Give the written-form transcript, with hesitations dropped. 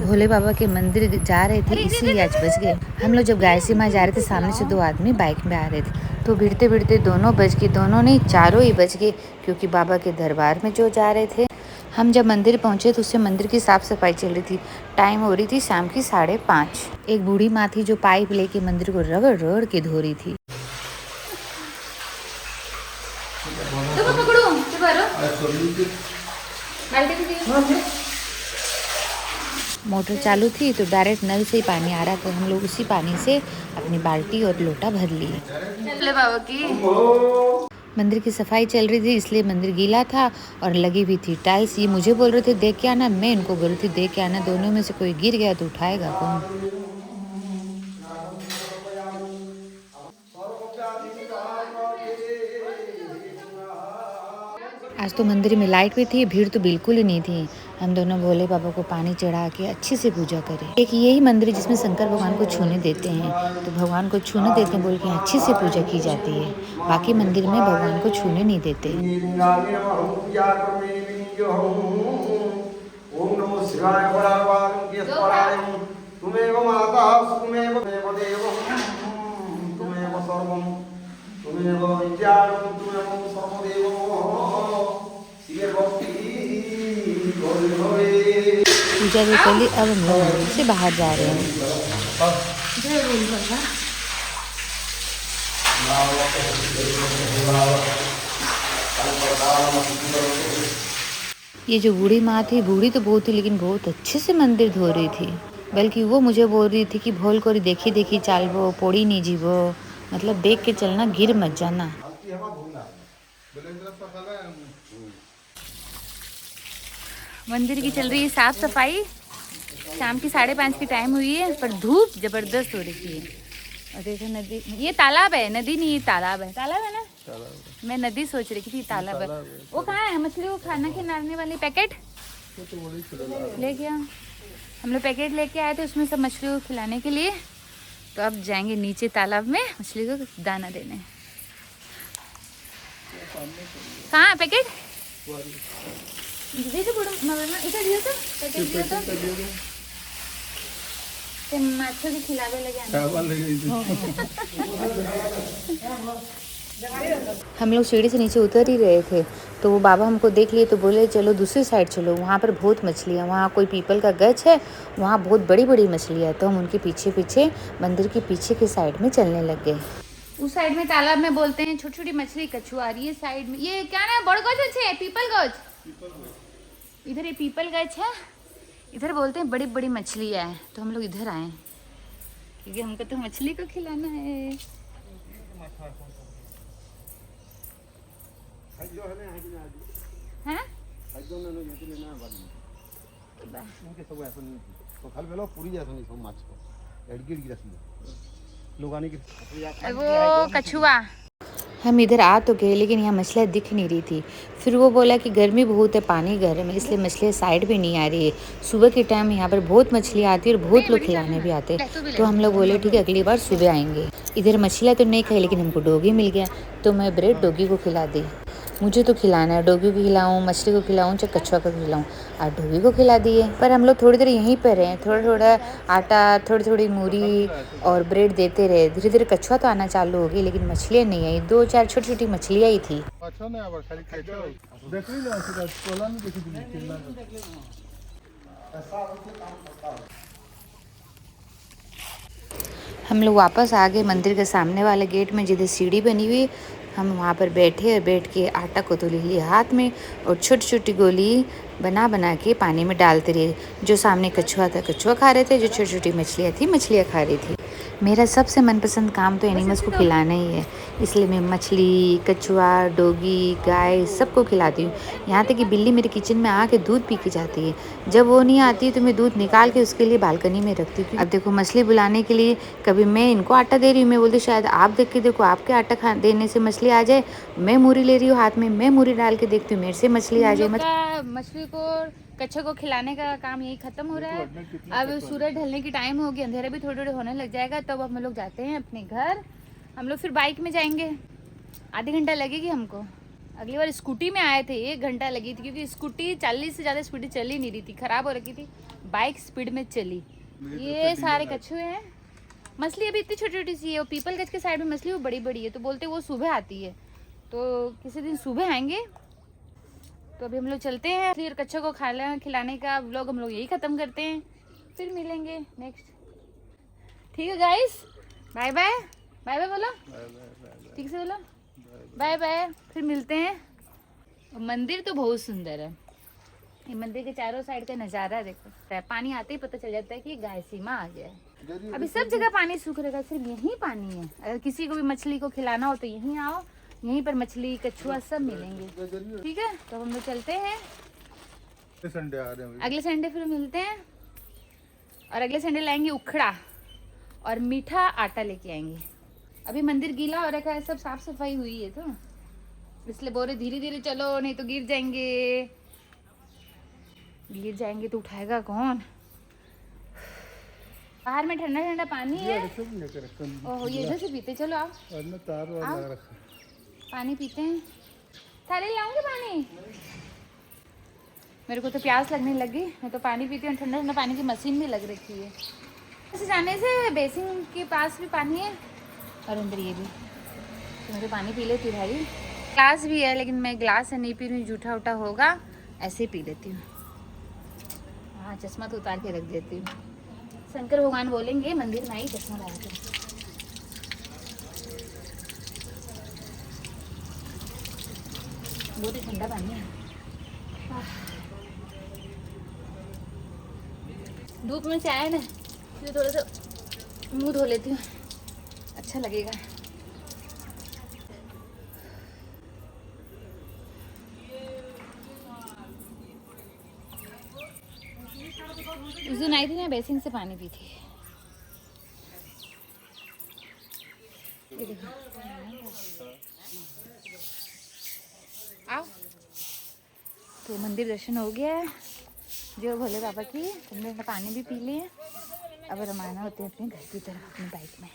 भोले बाबा के मंदिर जा रहे थे, इसीलिए आज बच गए। हम लोग जब गायत्री माँ जा रहे थे, सामने से दो आदमी बाइक में आ रहे थे, तो भिड़ते भिड़ते दोनों बच गए। दोनों नहीं, चारों ही बच गए, क्योंकि बाबा के दरबार में जो जा रहे थे। हम जब मंदिर पहुंचे तो उससे मंदिर की साफ सफाई चल रही थी। टाइम हो रही थी शाम की 5:30। एक बूढ़ी माँ थी जो पाइप लेके मंदिर को रगड़ रगड़ के धो रही थी। मोटर चालू थी तो डायरेक्ट नल से ही पानी आ रहा था। हम लोग उसी पानी से अपनी बाल्टी और लोटा भर लिए। बाबा की मंदिर की सफाई चल रही थी, इसलिए मंदिर गीला था और लगी भी थी टाइल्स। ये मुझे बोल रहे थे देख के आना, मैं इनको बोल रही थी देख के आना। दोनों में से कोई गिर गया तो उठाएगा कौन। आज तो मंदिर में लाइट भी थी, भीड़ तो बिल्कुल ही नहीं थी। हम दोनों भोले बाबा को पानी चढ़ा के अच्छे से पूजा करें। एक यही मंदिर है जिसमें शंकर भगवान को छूने देते हैं, तो भगवान को छूने देते हैं बोल के अच्छे से पूजा की जाती है। बाकी मंदिर में भगवान को छूने नहीं देते। पूजा के पहले अब हम लोग मंदिर से बाहर जा रहे हैं। ये जो बूढ़ी माँ थी, बूढ़ी तो बहुत थी लेकिन बहुत अच्छे से मंदिर धो रही थी। बल्कि वो मुझे बोल रही थी कि भोल कोरी देखी देखी चालबो, पोड़ी नहीं जीवो, मतलब देख के चलना, गिर मत जाना। मंदिर की चल रही है साफ सफाई। शाम की 5:30 की टाइम हुई है, पर धूप जबरदस्त हो रही है। और देखो नदी, ये तालाब है, नदी नहीं, ये तालाब है। तालाब है ना? तालाब। मैं नदी सोच रही थी, तालाब है। वो कहाँ है मछली को खाना खिलाने वाली पैकेट? लेके आओ। हम लोग पैकेट लेके आए थे उसमें सब मछली को खिलाने के लिए। तो अब जाएंगे नीचे तालाब में मछली को दाना देने। कहाँ है पैकेट? माछों की खिलावे लगे। हम लोग सीढ़ी से नीचे उतर ही रहे थे, तो वो बाबा हमको देख लिए तो बोले चलो दूसरी साइड चलो, वहाँ पर बहुत मछली है, वहाँ कोई पीपल का गछ है, वहाँ बहुत बड़ी बड़ी मछली है। तो हम उनके पीछे पीछे मंदिर के पीछे के साइड में चलने लग गए। उस साइड में तालाब में बोलते हैं छोटी छोटी मछली कछुआ आ रही है। साइड में ये क्या ना बड़ गछ है, पीपल गछ। इधर ये पीपल गछ है, इधर बोलते हैं बड़ी बड़ी मछली है। तो हम लोग इधर आए क्योंकि हमको तो मछली को खिलाना है। हैं? वो कछुआ। हम इधर आ तो गए लेकिन यहाँ मछलियाँ दिख नहीं रही थी। फिर वो बोला कि गर्मी बहुत है, पानी गर्म है, इसलिए मछलियाँ साइड पे नहीं आ रही है। सुबह के टाइम यहाँ पर बहुत मछलियाँ आती है और बहुत लोग खिलाने भी आते हैं। तो हम लोग बोले ठीक है अगली बार सुबह आएंगे। इधर मछलियाँ तो नहीं खाई लेकिन हमको डोगी मिल गया, तो मैं ब्रेड डोगी को खिला दी। मुझे तो खिलाना है, डोगी को खिलाऊँ, मछली को खिलाऊँ, चाहे कछुआ को खिलाऊँ। और डोगी को खिला दिए। पर हम लोग थोड़ी देर यहीं पर रहे, थोड़ा थोड़ा आटा, थोड़ी थोड़ी मूरी और ब्रेड देते रहे। धीरे धीरे कछुआ तो आना चालू हो गई लेकिन मछलियाँ नहीं आई। 2-4 छोटी छोटी मछलियाँ ही थी। हम लोग वापस आ गए मंदिर के सामने वाले गेट में, जिधर सीढ़ी बनी हुई। हम वहाँ पर बैठे और बैठ के आटा को तो ले लिया हाथ में और छोटी छोटी गोली बना बना के पानी में डालते रहे। जो सामने कछुआ था कछुआ खा रहे थे, जो छोटी छोटी मछलियाँ थी मछलियाँ खा रही थी। मेरा सबसे मनपसंद काम तो एनिमल्स को खिलाना ही है, इसलिए मैं मछली, कछुआ, डोगी, गाय सबको खिलाती हूँ। यहाँ तक कि बिल्ली मेरे किचन में आके दूध पी के जाती है। जब वो नहीं आती तो मैं दूध निकाल के उसके लिए बालकनी में रखती हूँ। अब देखो मछली बुलाने के लिए कभी मैं इनको आटा दे रही हूँ, मैं बोलती शायद आप देख के देखो आपके आटा देने से मछली आ जाए। मैं मूरी ले रही हूँ हाथ में, मैं मूरी डाल के देखती हूँ मेरे से मछली आ जाए। मछली को कच्छा को खिलाने का काम यही खत्म हो रहा है। अब सूरज ढलने की टाइम हो गया, अंधेरा भी थोड़ी थोड़ी होने लग जाएगा, तब हम लोग जाते हैं अपने घर। हम लोग फिर बाइक में जाएंगे, आधे घंटा लगेगी हमको। अगली बार स्कूटी में आए थे 1 घंटा लगी थी, क्योंकि स्कूटी 40 से ज़्यादा स्पीड चल ही नहीं रही थी, ख़राब हो रखी थी। बाइक स्पीड में चली। ये सारे कछुए हैं। मछली अभी इतनी छोटी छोटी सी है। वो पीपल गज के साइड में मछली वो बड़ी बड़ी है, तो बोलते वो सुबह आती है, तो किसी दिन सुबह आएंगे। तो अभी हम लोग चलते हैं। फिर कच्छों को खिलाने का व्लॉग हम लोग यही ख़त्म करते हैं, फिर मिलेंगे नेक्स्ट। ठीक है guys, bye bye. Bye bye बोलो, ठीक से बोलो बाय बाय, फिर मिलते हैं। मंदिर तो बहुत सुंदर है। ये मंदिर के चारों साइड का नज़ारा देखो, पानी आते ही पता चल जाता है कि गाय सीमा आ गया है। अभी सब जगह पानी सूख रहेगा, सिर्फ यहीं पानी है। अगर किसी को भी मछली को खिलाना हो तो यहीं आओ, यहीं पर मछली कछुआ सब मिलेंगे। ठीक है, तो हम लोग चलते हैं। संडे आ रहे हैं, अगले संडे फिर मिलते हैं। और अगले संडे लाएंगे उखड़ा और मीठा आटा लेके आएंगे। अभी मंदिर गीला हो रखा है, सब साफ सफाई हुई है, तो इसलिए बोल रहे धीरे धीरे चलो, नहीं तो गिर जाएंगे। गिर जाएंगे तो उठाएगा कौन। बाहर में ठंडा ठंडा पानी है। ओह, ये इधर से पीते, चलो आओ पानी पीते हैं। थाली लाऊंगी पानी, मेरे को तो प्यास लगने लगी। मैं तो पानी पीती हूँ, ठंडा ठंडा पानी की मशीन भी लग रखी है। ऐसे जाने से बेसिन के पास भी पानी है और अंदर ये भी, तो मैं तो पानी पी लेती हूँ भाई। ग्लास भी है, लेकिन मैं ग्लास से नहीं पी रही हूँ, जूठा उठा होगा, ऐसे ही पी लेती हूँ। हाँ, चश्मा तो उतार के रख देती हूँ। शंकर भगवान बोलेंगे मंदिर में आई चश्मा लगा के। बहुत ही ठंडा पानी है। धूप में से आए ना, फिर थोड़ा सा मुंह धो लेती हूँ, अच्छा लगेगा। उस दिन आई थी ना, बेसिन से पानी पी थी। ये देखो, आओ। तो मंदिर दर्शन हो गया है, जो भोले बाबा की। हमने पानी भी पी लिए। अब रवाना होते हैं अपने घर की तरफ अपनी बाइक में।